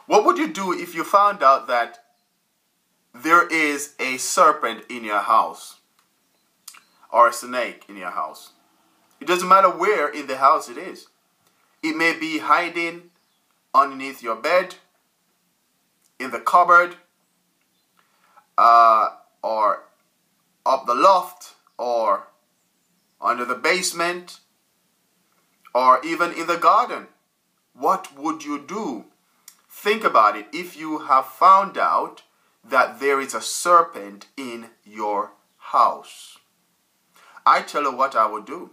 What would you do if you found out that there is a serpent in your house or a snake in your house? It doesn't matter where in the house it is. It may be hiding underneath your bed, in the cupboard, or up the loft, or under the basement, or even in the garden. What would you do? Think about it. If you have found out that there is a serpent in your house, I tell you what I would do.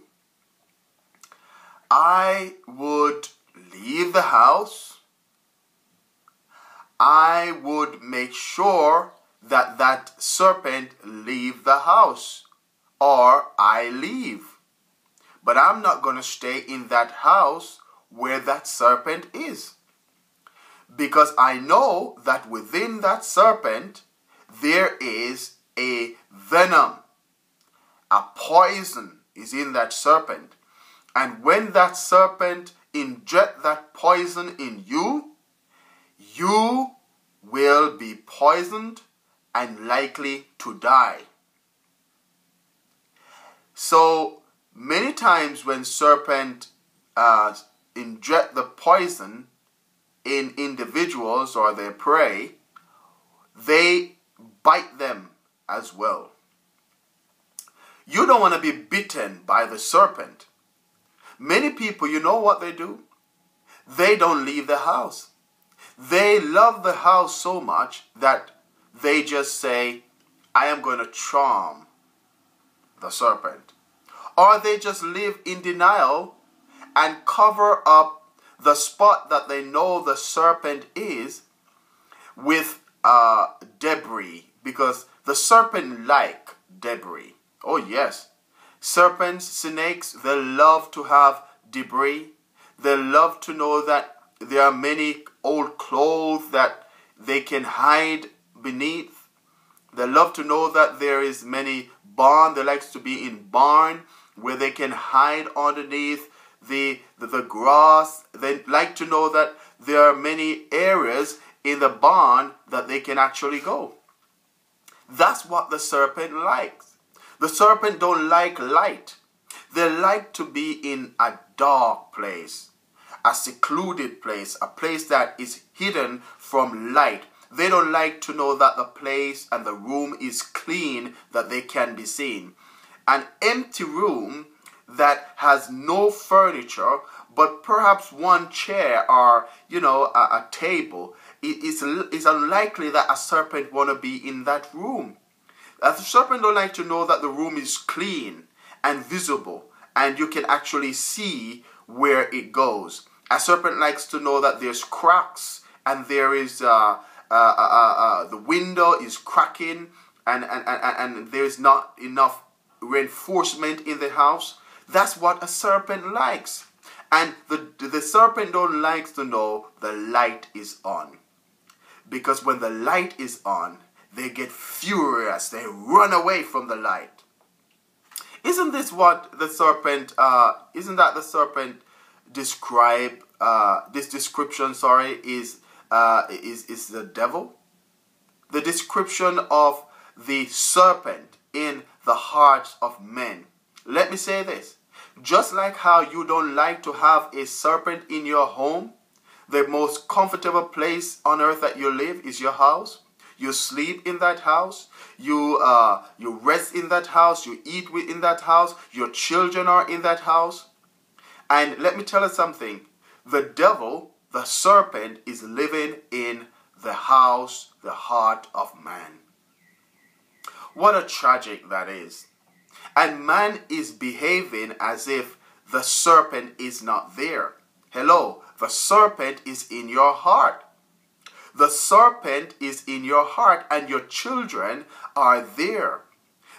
I would leave the house. I would make sure that that serpent leave the house, or I leave. But I'm not going to stay in that house where that serpent is, because I know that within that serpent there is a venom, a poison is in that serpent. And when that serpent inject that poison in you, you will be poisoned and likely to die. So many times when serpent inject the poison in individuals or their prey, they bite them as well. You don't want to be bitten by the serpent. Many people, you know what they do? They don't leave the house. They love the house so much that they just say, I am going to charm the serpent. Or they just live in denial and cover up the spot that they know the serpent is with debris, because the serpent like debris. Oh yes, serpents, snakes, they love to have debris. They love to know that there are many old clothes that they can hide beneath. They love to know that there is many barn. They like to be in barn where they can hide underneath the grass. They like to know that there are many areas in the barn that they can actually go. That's what the serpent likes. The serpent don't like light. They like to be in a dark place, a secluded place, a place that is hidden from light. They don't like to know that the place and the room is clean, that they can be seen. An empty room that has no furniture, but perhaps one chair or, a table, it's unlikely that a serpent want to be in that room. The serpent don't like to know that the room is clean and visible, and you can actually see where it goes. A serpent likes to know that there's cracks, and there is the window is cracking, and there's not enough reinforcement in the house. That's what a serpent likes. And the serpent don't like to know the light is on. Because when the light is on, they get furious. They run away from the light. Isn't this what the serpent, isn't that the serpent describe, this description, is the devil? The description of the serpent in the hearts of men. Let me say this. Just like how you don't like to have a serpent in your home, the most comfortable place on earth that you live is your house. You sleep in that house. You rest in that house. You eat in that house. Your children are in that house. And let me tell you something. The devil, the serpent, is living in the house, the heart of man. What a tragic that is. And man is behaving as if the serpent is not there. Hello, the serpent is in your heart. The serpent is in your heart, and your children are there.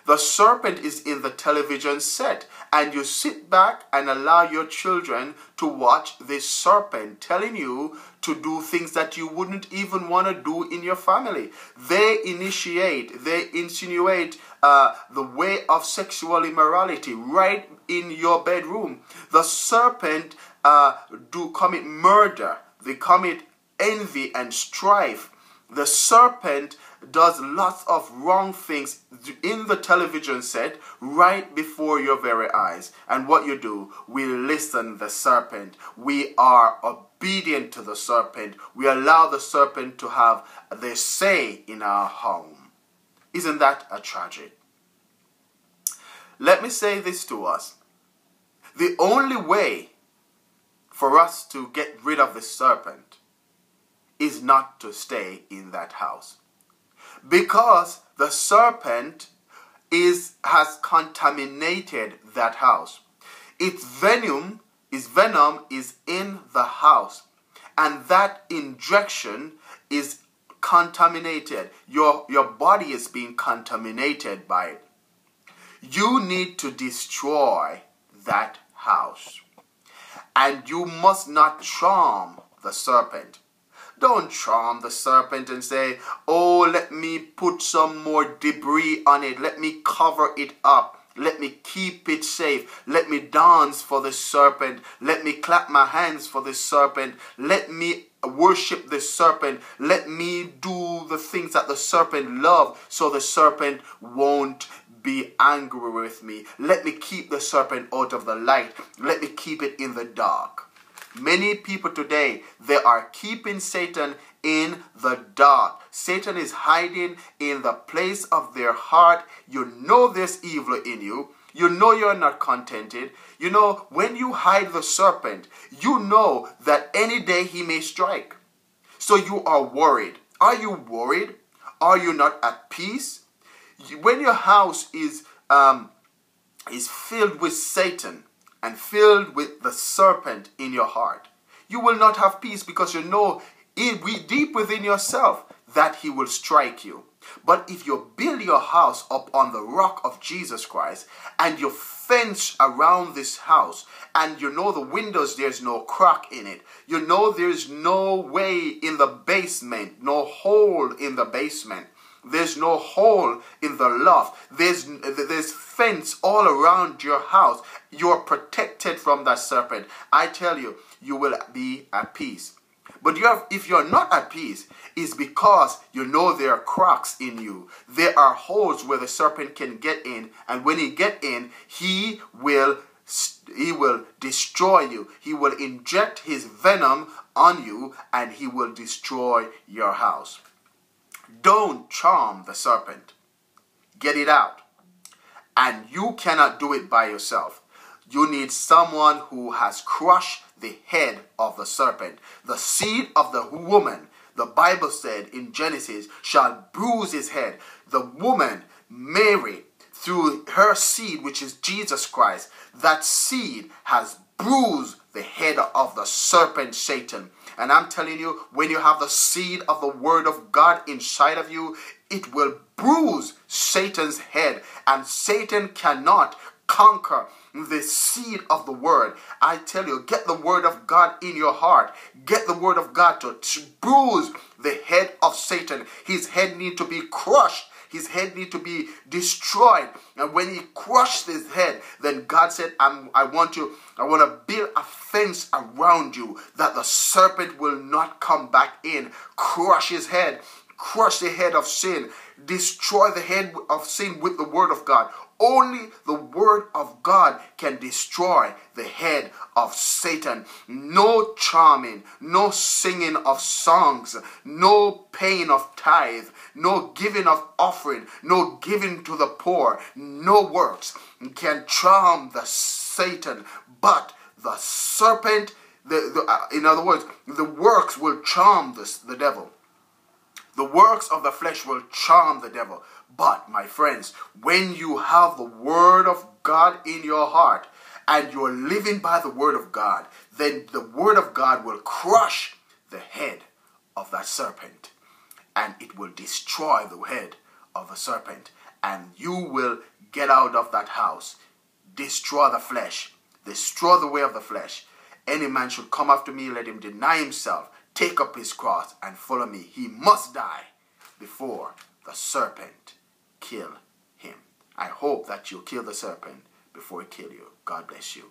The serpent is in the television set, and you sit back and allow your children to watch this serpent telling you to do things that you wouldn't even want to do in your family. They initiate, they insinuate the way of sexual immorality right in your bedroom. The serpent do commit murder. They commit envy and strife. The serpent does lots of wrong things in the television set right before your very eyes. And what you do, we listen the serpent. We are obedient to the serpent. We allow the serpent to have their say in our home. Isn't that a tragedy? Let me say this to us. The only way for us to get rid of the serpent is not to stay in that house. Because the serpent has contaminated that house. Its venom is in the house. And that injection is contaminated. Your body is being contaminated by it. You need to destroy that house. And you must not charm the serpent. Don't charm the serpent and say, oh, let me put some more debris on it. Let me cover it up. Let me keep it safe. Let me dance for the serpent. Let me clap my hands for the serpent. Let me worship the serpent. Let me do the things that the serpent loves so the serpent won't be angry with me. Let me keep the serpent out of the light. Let me keep it in the dark. Many people today, they are keeping Satan in the dark. Satan is hiding in the place of their heart. You know there's evil in you. You know you're not contented. You know, when you hide the serpent, you know that any day he may strike. So you are worried. Are you worried? Are you not at peace? When your house is filled with Satan and filled with the serpent in your heart, you will not have peace, because you know deep within yourself that he will strike you. But if you build your house up on the rock of Jesus Christ, and you fence around this house, and you know the windows, there's no crack in it. You know there's no way in the basement, no hole in the basement. There's no hole in the loft. There's fence all around your house. You're protected from that serpent. I tell you, you will be at peace. But if you're not at peace, it's because you know there are cracks in you. There are holes where the serpent can get in. And when he get in, he will destroy you. He will inject his venom on you, and he will destroy your house. Don't charm the serpent. Get it out. And you cannot do it by yourself. You need someone who has crushed the head of the serpent. The seed of the woman, the Bible said in Genesis, shall bruise his head. The woman, Mary, through her seed, which is Jesus Christ, that seed has bruised the head of the serpent, Satan. And I'm telling you, when you have the seed of the word of God inside of you, it will bruise Satan's head. And Satan cannot conquer the seed of the word. I tell you, get the word of God in your heart. Get the word of God to bruise the head of Satan. His head needs to be crushed. His head needs to be destroyed. And when he crushed his head, then God said, I want to build a fence around you that the serpent will not come back in. Crush his head. Crush the head of sin. Destroy the head of sin with the word of God. Only the word of God can destroy the head of Satan. No charming, no singing of songs, no paying of tithe, no giving of offering, no giving to the poor, no works can charm the Satan. But the serpent, in other words, the works will charm the devil. The works of the flesh will charm the devil. But, my friends, when you have the word of God in your heart and you're living by the word of God, then the word of God will crush the head of that serpent. And it will destroy the head of the serpent. And you will get out of that house. Destroy the flesh. Destroy the way of the flesh. Any man should come after me, let him deny himself, take up his cross, and follow me. He must die before the serpent kill him. I hope that you kill the serpent before he kill you. God bless you.